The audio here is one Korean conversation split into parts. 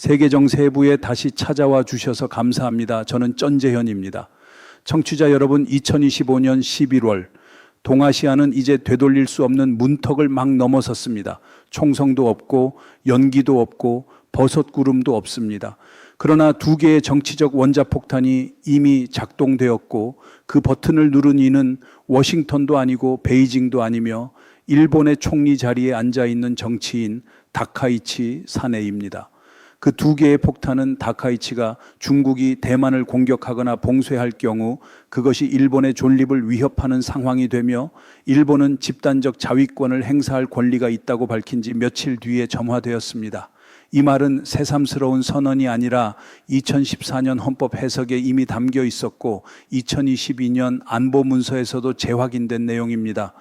세계정 세부에 다시 찾아와 주셔서 감사합니다. 저는 전재현입니다. 청취자 여러분, 2025년 11월 동아시아는 이제 되돌릴 수 없는 문턱을 막 넘어섰습니다. 총성도 없고 연기도 없고 버섯구름도 없습니다. 그러나 두 개의 정치적 원자폭탄이 이미 작동되었고 그 버튼을 누른 이는 워싱턴도 아니고 베이징도 아니며 일본의 총리 자리에 앉아있는 정치인 다카이치 사네입니다. 그 두 개의 폭탄은 다카이치가 중국이 대만을 공격하거나 봉쇄할 경우 그것이 일본의 존립을 위협하는 상황이 되며 일본은 집단적 자위권을 행사할 권리가 있다고 밝힌 지 며칠 뒤에 점화되었습니다. 이 말은 새삼스러운 선언이 아니라 2014년 헌법 해석에 이미 담겨 있었고 2022년 안보 문서에서도 재확인된 내용입니다.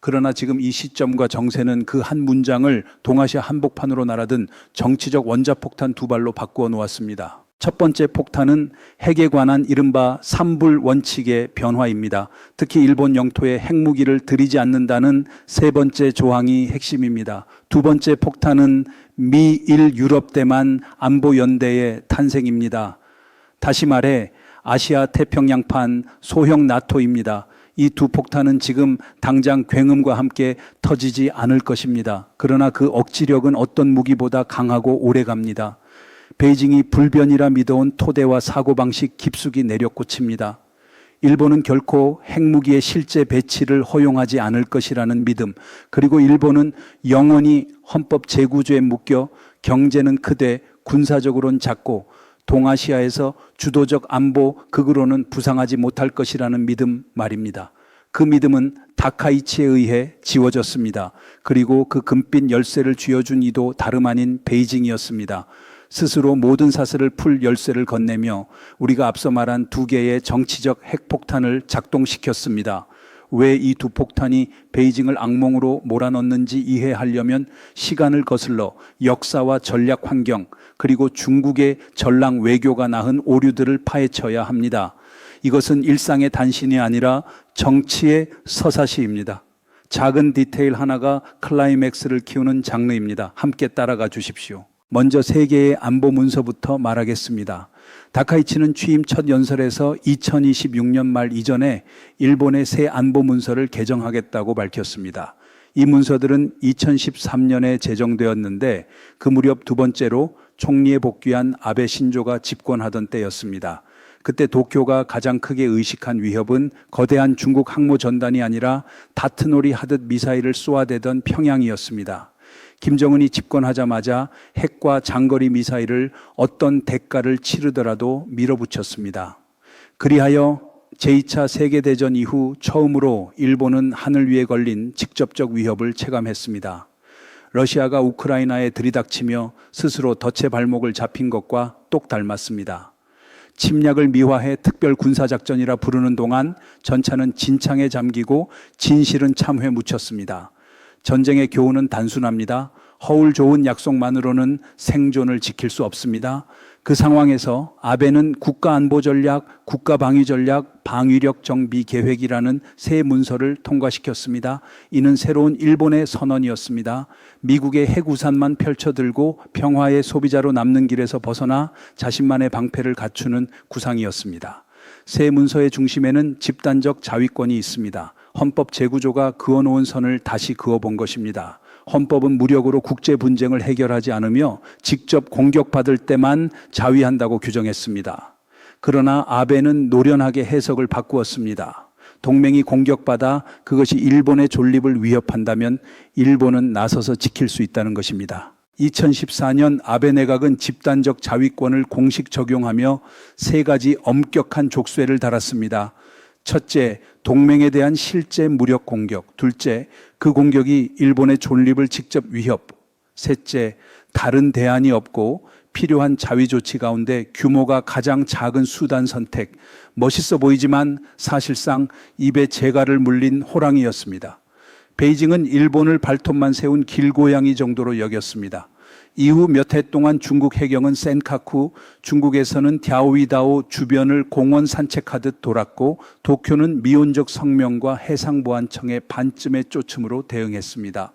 그러나 지금 이 시점과 정세는 그 한 문장을 동아시아 한복판으로 날아든 정치적 원자폭탄 두 발로 바꾸어 놓았습니다. 첫 번째 폭탄은 핵에 관한 이른바 삼불 원칙의 변화입니다. 특히 일본 영토에 핵무기를 들이지 않는다는 세 번째 조항이 핵심입니다. 두 번째 폭탄은 미일 유럽 대만 안보연대의 탄생입니다. 다시 말해 아시아 태평양판 소형 나토입니다. 이 두 폭탄은 지금 당장 굉음과 함께 터지지 않을 것입니다. 그러나 그 억지력은 어떤 무기보다 강하고 오래갑니다. 베이징이 불변이라 믿어온 토대와 사고방식 깊숙이 내려꽂힙니다. 일본은 결코 핵무기의 실제 배치를 허용하지 않을 것이라는 믿음, 그리고 일본은 영원히 헌법 제9조에 묶여 경제는 크되 군사적으로는 작고 동아시아에서 주도적 안보 극으로는 부상하지 못할 것이라는 믿음 말입니다. 그 믿음은 다카이치에 의해 지워졌습니다. 그리고 그 금빛 열쇠를 쥐어준 이도 다름 아닌 베이징이었습니다. 스스로 모든 사슬을 풀 열쇠를 건네며 우리가 앞서 말한 두 개의 정치적 핵폭탄을 작동시켰습니다. 왜 이 두 폭탄이 베이징을 악몽으로 몰아넣는지 이해하려면 시간을 거슬러 역사와 전략 환경 그리고 중국의 전랑 외교가 낳은 오류들을 파헤쳐야 합니다. 이것은 일상의 단신이 아니라 정치의 서사시입니다. 작은 디테일 하나가 클라이맥스를 키우는 장르입니다. 함께 따라가 주십시오. 먼저 세계의 안보 문서부터 말하겠습니다. 다카이치는 취임 첫 연설에서 2026년 말 이전에 일본의 새 안보 문서를 개정하겠다고 밝혔습니다. 이 문서들은 2013년에 제정되었는데 그 무렵 두 번째로 총리에 복귀한 아베 신조가 집권하던 때였습니다. 그때 도쿄가 가장 크게 의식한 위협은 거대한 중국 항모 전단이 아니라 다트놀이 하듯 미사일을 쏘아대던 평양이었습니다. 김정은이 집권하자마자 핵과 장거리 미사일을 어떤 대가를 치르더라도 밀어붙였습니다. 그리하여 제2차 세계대전 이후 처음으로 일본은 하늘 위에 걸린 직접적 위협을 체감했습니다. 러시아가 우크라이나에 들이닥치며 스스로 덫의 발목을 잡힌 것과 똑 닮았습니다. 침략을 미화해 특별 군사작전이라 부르는 동안 전차는 진창에 잠기고 진실은 참회 묻혔습니다. 전쟁의 교훈은 단순합니다. 허울 좋은 약속만으로는 생존을 지킬 수 없습니다. 그 상황에서 아베는 국가안보전략, 국가방위전략, 방위력 정비 계획이라는 새 문서를 통과시켰습니다. 이는 새로운 일본의 선언이었습니다. 미국의 핵우산만 펼쳐들고 평화의 소비자로 남는 길에서 벗어나 자신만의 방패를 갖추는 구상이었습니다. 새 문서의 중심에는 집단적 자위권이 있습니다. 헌법 제9조가 그어놓은 선을 다시 그어본 것입니다. 헌법은 무력으로 국제 분쟁을 해결하지 않으며 직접 공격받을 때만 자위한다고 규정했습니다. 그러나 아베는 노련하게 해석을 바꾸었습니다. 동맹이 공격받아 그것이 일본의 존립을 위협한다면 일본은 나서서 지킬 수 있다는 것입니다. 2014년 아베 내각은 집단적 자위권을 공식 적용하며 세 가지 엄격한 족쇄를 달았습니다. 첫째, 동맹에 대한 실제 무력 공격. 둘째, 그 공격이 일본의 존립을 직접 위협. 셋째, 다른 대안이 없고 필요한 자위 조치 가운데 규모가 가장 작은 수단 선택. 멋있어 보이지만 사실상 입에 재갈을 물린 호랑이였습니다. 베이징은 일본을 발톱만 세운 길고양이 정도로 여겼습니다. 이후 몇 해 동안 중국 해경은 센카쿠, 중국에서는 갸오위다오 주변을 공원 산책하듯 돌았고 도쿄는 미온적 성명과 해상보안청의 반쯤의 쫓음으로 대응했습니다.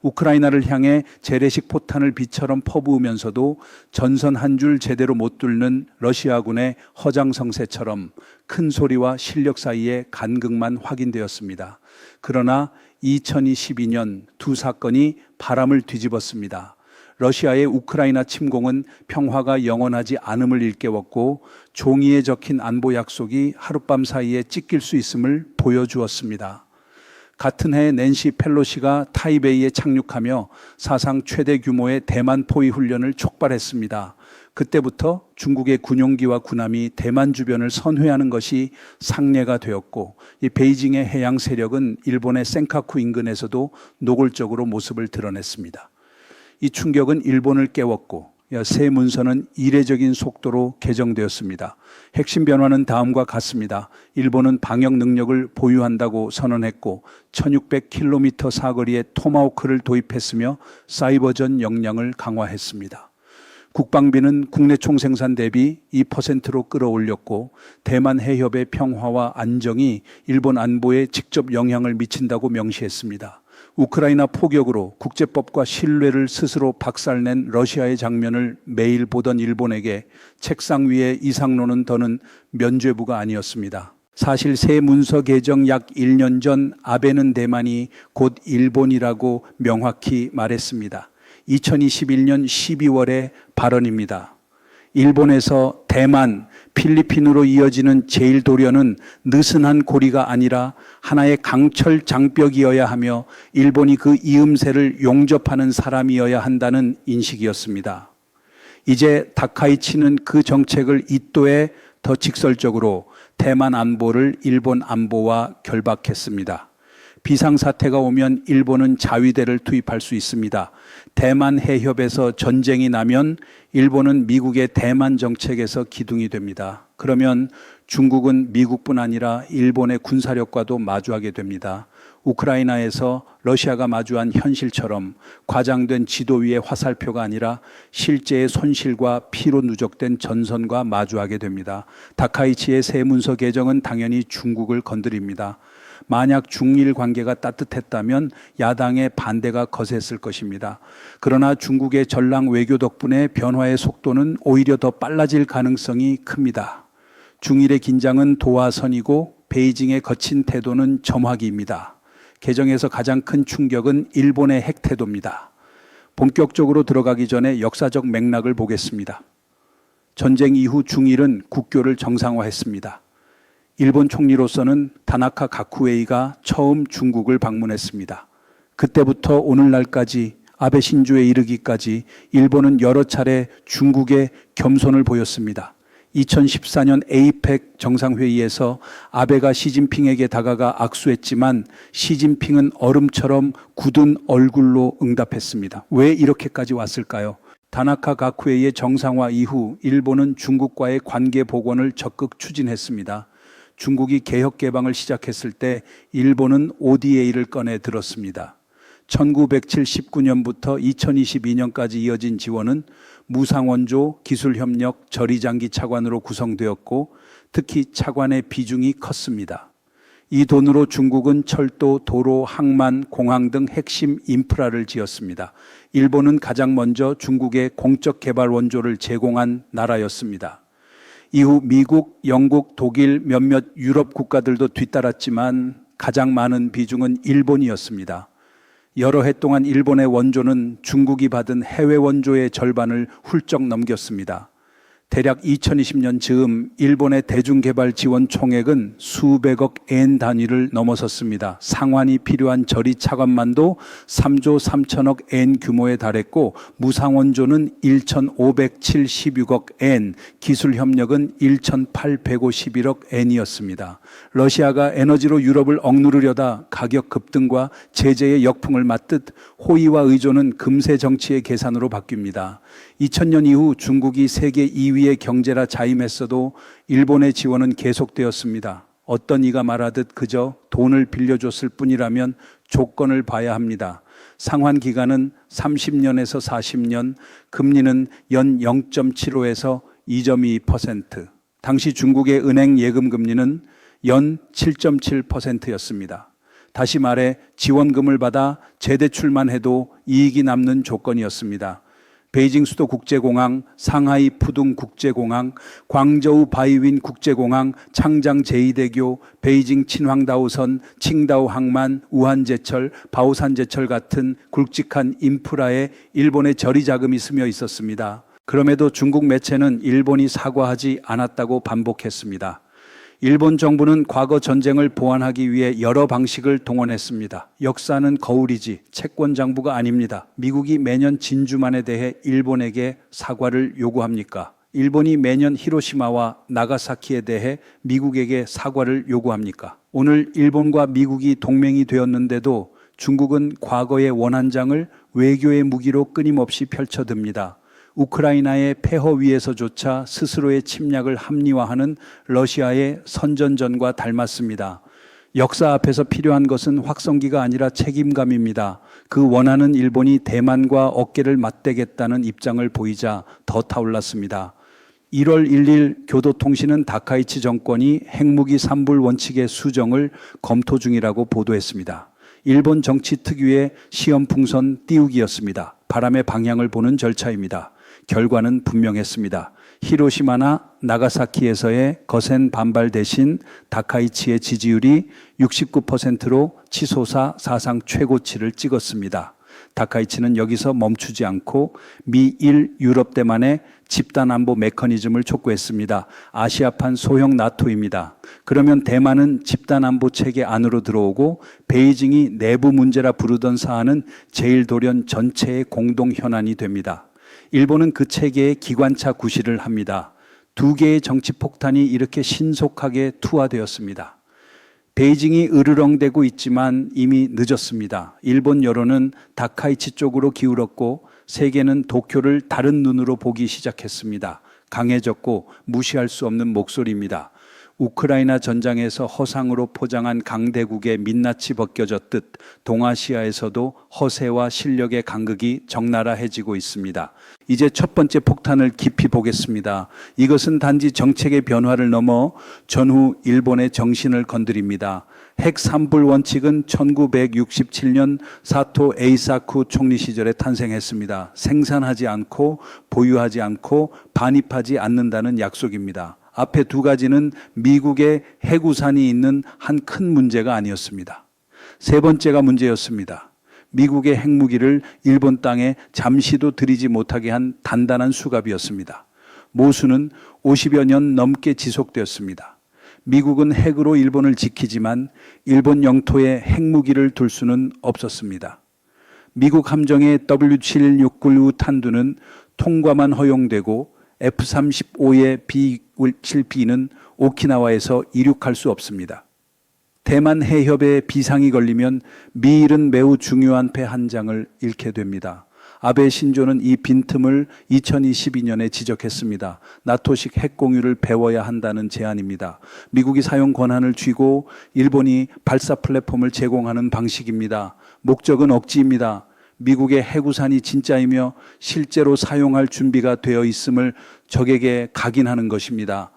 우크라이나를 향해 재래식 포탄을 비처럼 퍼부으면서도 전선 한 줄 제대로 못 뚫는 러시아군의 허장성세처럼 큰 소리와 실력 사이의 간극만 확인되었습니다. 그러나 2022년 두 사건이 바람을 뒤집었습니다. 러시아의 우크라이나 침공은 평화가 영원하지 않음을 일깨웠고 종이에 적힌 안보 약속이 하룻밤 사이에 찢길 수 있음을 보여주었습니다. 같은 해 낸시 펠로시가 타이베이에 착륙하며 사상 최대 규모의 대만 포위 훈련을 촉발했습니다. 그때부터 중국의 군용기와 군함이 대만 주변을 선회하는 것이 상례가 되었고 이 베이징의 해양 세력은 일본의 센카쿠 인근에서도 노골적으로 모습을 드러냈습니다. 이 충격은 일본을 깨웠고 새 문서는 이례적인 속도로 개정되었습니다. 핵심 변화는 다음과 같습니다. 일본은 방역 능력을 보유한다고 선언했고 1600km 사거리에 토마호크를 도입했으며 사이버전 역량을 강화했습니다. 국방비는 국내 총생산 대비 2%로 끌어올렸고 대만 해협의 평화와 안정이 일본 안보에 직접 영향을 미친다고 명시했습니다. 우크라이나 포격으로 국제법과 신뢰를 스스로 박살낸 러시아의 장면을 매일 보던 일본에게 책상 위에 이상론은 더는 면죄부가 아니었습니다. 사실 새 문서 개정 약 1년 전 아베는 대만이 곧 일본이라고 명확히 말했습니다. 2021년 12월의 발언입니다. 일본에서 대만, 필리핀으로 이어지는 제1도련은 느슨한 고리가 아니라 하나의 강철 장벽이어야 하며 일본이 그 이음새를 용접하는 사람이어야 한다는 인식이었습니다. 이제 다카이치는 그 정책을 이또에 더 직설적으로 대만 안보를 일본 안보와 결박했습니다. 비상사태가 오면 일본은 자위대를 투입할 수 있습니다. 대만 해협에서 전쟁이 나면 일본은 미국의 대만 정책에서 기둥이 됩니다. 그러면 중국은 미국뿐 아니라 일본의 군사력과도 마주하게 됩니다. 우크라이나에서 러시아가 마주한 현실처럼 과장된 지도 위의 화살표가 아니라 실제의 손실과 피로 누적된 전선과 마주하게 됩니다. 다카이치의 새 문서 개정은 당연히 중국을 건드립니다. 만약 중일 관계가 따뜻했다면 야당의 반대가 거셌을 것입니다. 그러나 중국의 전랑 외교 덕분에 변화의 속도는 오히려 더 빨라질 가능성이 큽니다. 중일의 긴장은 도화선이고 베이징의 거친 태도는 점화기입니다. 개정에서 가장 큰 충격은 일본의 핵 태도입니다. 본격적으로 들어가기 전에 역사적 맥락을 보겠습니다. 전쟁 이후 중일은 국교를 정상화했습니다. 일본 총리로서는 다나카 가쿠에이가 처음 중국을 방문했습니다. 그때부터 오늘날까지 아베 신조에 이르기까지 일본은 여러 차례 중국에 겸손을 보였습니다. 2014년 에이펙 정상회의에서 아베가 시진핑에게 다가가 악수했지만 시진핑은 얼음처럼 굳은 얼굴로 응답했습니다. 왜 이렇게까지 왔을까요? 다나카 가쿠에이의 정상화 이후 일본은 중국과의 관계 복원을 적극 추진했습니다. 중국이 개혁 개방을 시작했을 때 일본은 ODA를 꺼내 들었습니다. 1979년부터 2022년까지 이어진 지원은 무상원조, 기술협력, 저리장기 차관으로 구성되었고 특히 차관의 비중이 컸습니다. 이 돈으로 중국은 철도, 도로, 항만, 공항 등 핵심 인프라를 지었습니다. 일본은 가장 먼저 중국에 공적 개발 원조를 제공한 나라였습니다. 이후 미국, 영국, 독일, 몇몇 유럽 국가들도 뒤따랐지만 가장 많은 비중은 일본이었습니다. 여러 해 동안 일본의 원조는 중국이 받은 해외 원조의 절반을 훌쩍 넘겼습니다. 대략 2020년 즈음 일본의 대중개발 지원 총액은 수백억 엔 단위를 넘어섰습니다. 상환이 필요한 저리 차관만도 3조 3천억 엔 규모에 달했고 무상원조는 1,576억 엔, 기술협력은 1,851억 엔이었습니다. 러시아가 에너지로 유럽을 억누르려다 가격 급등과 제재의 역풍을 맞듯 호의와 의존은 금세 정치의 계산으로 바뀝니다. 2000년 이후 중국이 세계 2위의 경제라 자임했어도 일본의 지원은 계속되었습니다. 어떤 이가 말하듯 그저 돈을 빌려줬을 뿐이라면 조건을 봐야 합니다. 상환 기간은 30년에서 40년, 금리는 연 0.75에서 2.2%. 당시 중국의 은행 예금 금리는 연 7.7%였습니다. 다시 말해 지원금을 받아 재대출만 해도 이익이 남는 조건이었습니다. 베이징 수도 국제공항, 상하이 푸둥 국제공항, 광저우 바이윈 국제공항, 창장 제2대교, 베이징 친황다오선, 칭다오 항만, 우한 제철, 바오산 제철 같은 굵직한 인프라에 일본의 저리자금이 스며 있었습니다. 그럼에도 중국 매체는 일본이 사과하지 않았다고 반복했습니다. 일본 정부는 과거 전쟁을 보완하기 위해 여러 방식을 동원했습니다. 역사는 거울이지 채권 장부가 아닙니다. 미국이 매년 진주만에 대해 일본에게 사과를 요구합니까? 일본이 매년 히로시마와 나가사키에 대해 미국에게 사과를 요구합니까? 오늘 일본과 미국이 동맹이 되었는데도 중국은 과거의 원한장을 외교의 무기로 끊임없이 펼쳐듭니다. 우크라이나의 폐허 위에서조차 스스로의 침략을 합리화하는 러시아의 선전전과 닮았습니다. 역사 앞에서 필요한 것은 확성기가 아니라 책임감입니다. 그 원하는 일본이 대만과 어깨를 맞대겠다는 입장을 보이자 더 타올랐습니다. 1월 1일 교도통신은 다카이치 정권이 핵무기 삼불 원칙의 수정을 검토 중이라고 보도했습니다. 일본 정치 특유의 시험풍선 띄우기였습니다. 바람의 방향을 보는 절차입니다. 결과는 분명했습니다. 히로시마나 나가사키에서의 거센 반발 대신 다카이치의 지지율이 69%로 치솟아 사상 최고치를 찍었습니다. 다카이치는 여기서 멈추지 않고 미일 유럽대만의 집단안보 메커니즘을 촉구했습니다. 아시아판 소형 나토입니다. 그러면 대만은 집단안보 체계 안으로 들어오고 베이징이 내부 문제라 부르던 사안은 제1도련 전체의 공동 현안이 됩니다. 일본은 그 체계에 기관차 구실을 합니다. 두 개의 정치 폭탄이 이렇게 신속하게 투하되었습니다. 베이징이 으르렁대고 있지만 이미 늦었습니다. 일본 여론은 다카이치 쪽으로 기울었고 세계는 도쿄를 다른 눈으로 보기 시작했습니다. 강해졌고 무시할 수 없는 목소리입니다. 우크라이나 전장에서 허상으로 포장한 강대국의 민낯이 벗겨졌듯 동아시아에서도 허세와 실력의 간극이 적나라해지고 있습니다. 이제 첫 번째 폭탄을 깊이 보겠습니다. 이것은 단지 정책의 변화를 넘어 전후 일본의 정신을 건드립니다. 핵 삼불 원칙은 1967년 사토 에이사쿠 총리 시절에 탄생했습니다. 생산하지 않고 보유하지 않고 반입하지 않는다는 약속입니다. 앞에 두 가지는 미국의 해구산이 있는 한 큰 문제가 아니었습니다. 세 번째가 문제였습니다. 미국의 핵무기를 일본 땅에 잠시도 들이지 못하게 한 단단한 수갑이었습니다. 모수는 50여 년 넘게 지속되었습니다. 미국은 핵으로 일본을 지키지만 일본 영토에 핵무기를 둘 수는 없었습니다. 미국 함정의 W7696 탄두는 통과만 허용되고 F-35의 B-7B는 오키나와에서 이륙할 수 없습니다. 대만 해협에 비상이 걸리면 미일은 매우 중요한 배 한 장을 잃게 됩니다. 아베 신조는 이 빈틈을 2022년에 지적했습니다. 나토식 핵공유를 배워야 한다는 제안입니다. 미국이 사용 권한을 쥐고 일본이 발사 플랫폼을 제공하는 방식입니다. 목적은 억지입니다. 미국의 해구산이 진짜이며 실제로 사용할 준비가 되어 있음을 적에게 각인하는 것입니다.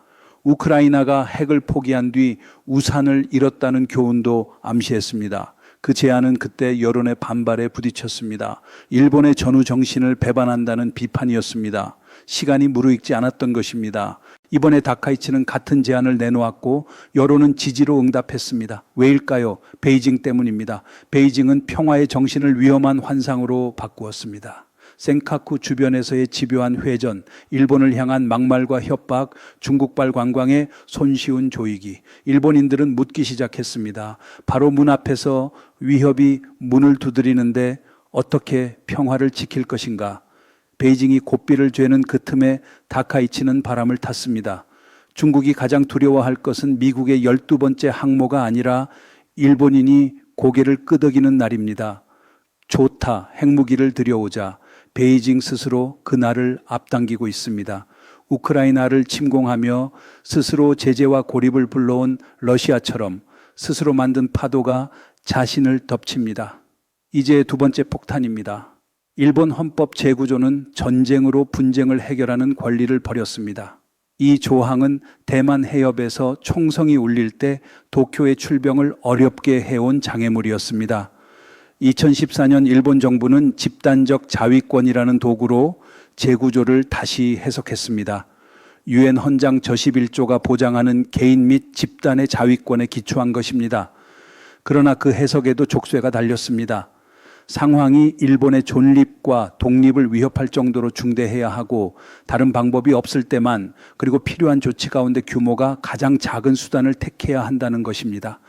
우크라이나가 핵을 포기한 뒤 우산을 잃었다는 교훈도 암시했습니다. 그 제안은 그때 여론의 반발에 부딪혔습니다. 일본의 전후 정신을 배반한다는 비판이었습니다. 시간이 무르익지 않았던 것입니다. 이번에 다카이치는 같은 제안을 내놓았고 여론은 지지로 응답했습니다. 왜일까요? 베이징 때문입니다. 베이징은 평화의 정신을 위험한 환상으로 바꾸었습니다. 센카쿠 주변에서의 집요한 회전, 일본을 향한 막말과 협박, 중국발 관광의 손쉬운 조이기. 일본인들은 묻기 시작했습니다. 바로 문 앞에서 위협이 문을 두드리는데 어떻게 평화를 지킬 것인가? 베이징이 고삐를 죄는 그 틈에 다카이치는 바람을 탔습니다. 중국이 가장 두려워할 것은 미국의 12번째 항모가 아니라 일본인이 고개를 끄덕이는 날입니다. 좋다, 핵무기를 들여오자. 베이징 스스로 그 날을 앞당기고 있습니다. 우크라이나를 침공하며 스스로 제재와 고립을 불러온 러시아처럼 스스로 만든 파도가 자신을 덮칩니다. 이제 두 번째 폭탄입니다. 일본 헌법 제9조는 전쟁으로 분쟁을 해결하는 권리를 버렸습니다. 이 조항은 대만 해협에서 총성이 울릴 때 도쿄의 출병을 어렵게 해온 장애물이었습니다. 2014년 일본 정부는 집단적 자위권이라는 도구로 재구조를 다시 해석했습니다. 유엔 헌장 저11조가 보장하는 개인 및 집단의 자위권에 기초한 것입니다. 그러나 그 해석에도 족쇄가 달렸습니다. 상황이 일본의 존립과 독립을 위협할 정도로 중대해야 하고 다른 방법이 없을 때만, 그리고 필요한 조치 가운데 규모가 가장 작은 수단을 택해야 한다는 것입니다.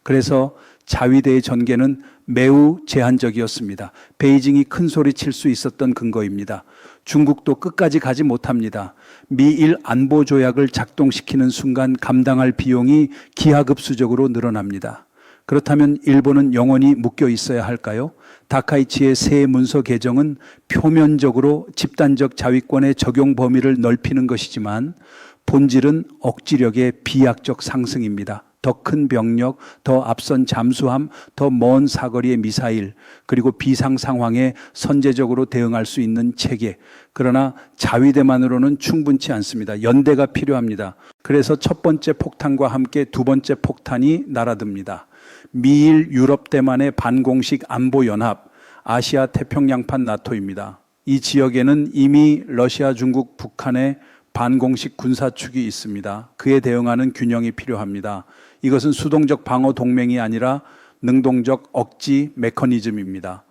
그래서 자위대의 전개는 매우 제한적이었습니다. 베이징이 큰 소리 칠 수 있었던 근거입니다. 중국도 끝까지 가지 못합니다. 미일 안보 조약을 작동시키는 순간 감당할 비용이 기하급수적으로 늘어납니다. 그렇다면 일본은 영원히 묶여 있어야 할까요? 다카이치의 새 문서 개정은 표면적으로 집단적 자위권의 적용 범위를 넓히는 것이지만 본질은 억지력의 비약적 상승입니다. 더 큰 병력, 더 앞선 잠수함, 더 먼 사거리의 미사일, 그리고 비상 상황에 선제적으로 대응할 수 있는 체계. 그러나 자위대만으로는 충분치 않습니다. 연대가 필요합니다. 그래서 첫 번째 폭탄과 함께 두 번째 폭탄이 날아듭니다. 미일 유럽 대만의 반공식 안보연합, 아시아 태평양판 나토입니다. 이 지역에는 이미 러시아, 중국, 북한의 반공식 군사축이 있습니다. 그에 대응하는 균형이 필요합니다. 이것은 수동적 방어 동맹이 아니라 능동적 억지 메커니즘입니다.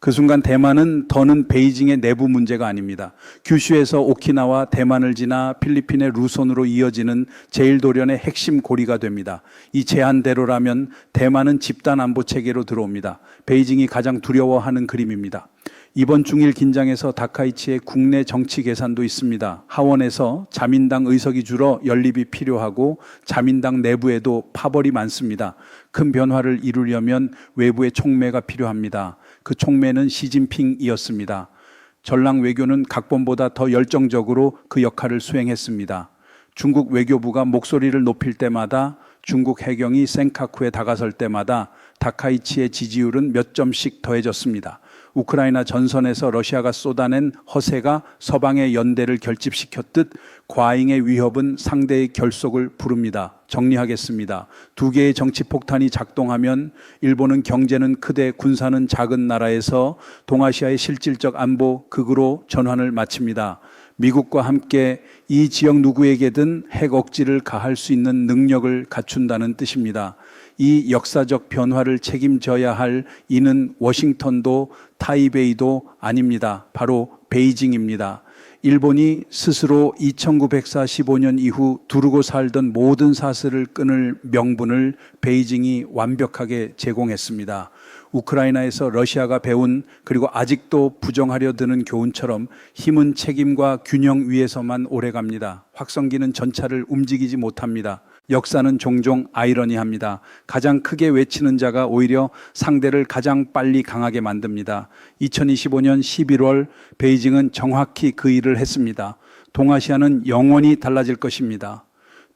그 순간 대만은 더는 베이징의 내부 문제가 아닙니다. 규슈에서 오키나와 대만을 지나 필리핀의 루손으로 이어지는 제1도련의 핵심 고리가 됩니다. 이 제한대로라면 대만은 집단 안보 체계로 들어옵니다. 베이징이 가장 두려워하는 그림입니다. 이번 중일 긴장에서 다카이치의 국내 정치 계산도 있습니다. 하원에서 자민당 의석이 줄어 연립이 필요하고 자민당 내부에도 파벌이 많습니다. 큰 변화를 이루려면 외부의 촉매가 필요합니다. 그 촉매는 시진핑이었습니다. 전랑 외교는 각본보다 더 열정적으로 그 역할을 수행했습니다. 중국 외교부가 목소리를 높일 때마다, 중국 해경이 센카쿠에 다가설 때마다 다카이치의 지지율은 몇 점씩 더해졌습니다. 우크라이나 전선에서 러시아가 쏟아낸 허세가 서방의 연대를 결집시켰듯 과잉의 위협은 상대의 결속을 부릅니다. 정리하겠습니다. 두 개의 정치폭탄이 작동하면 일본은 경제는 크되 군사는 작은 나라에서 동아시아의 실질적 안보 극으로 전환을 마칩니다. 미국과 함께 이 지역 누구에게든 핵 억지를 가할 수 있는 능력을 갖춘다는 뜻입니다. 이 역사적 변화를 책임져야 할 이는 워싱턴도 타이베이도 아닙니다. 바로 베이징입니다. 일본이 스스로 2945년 이후 두르고 살던 모든 사슬을 끊을 명분을 베이징이 완벽하게 제공했습니다. 우크라이나에서 러시아가 배운, 그리고 아직도 부정하려 드는 교훈처럼 힘은 책임과 균형 위에서만 오래갑니다. 확성기는 전차를 움직이지 못합니다. 역사는 종종 아이러니합니다. 가장 크게 외치는 자가 오히려 상대를 가장 빨리 강하게 만듭니다. 2025년 11월 베이징은 정확히 그 일을 했습니다. 동아시아는 영원히 달라질 것입니다.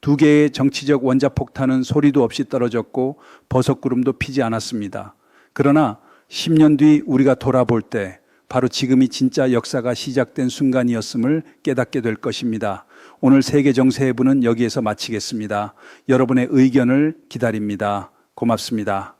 두 개의 정치적 원자폭탄은 소리도 없이 떨어졌고 버섯구름도 피지 않았습니다. 그러나 10년 뒤 우리가 돌아볼 때 바로 지금이 진짜 역사가 시작된 순간이었음을 깨닫게 될 것입니다. 오늘 세계정세해부는 여기에서 마치겠습니다. 여러분의 의견을 기다립니다. 고맙습니다.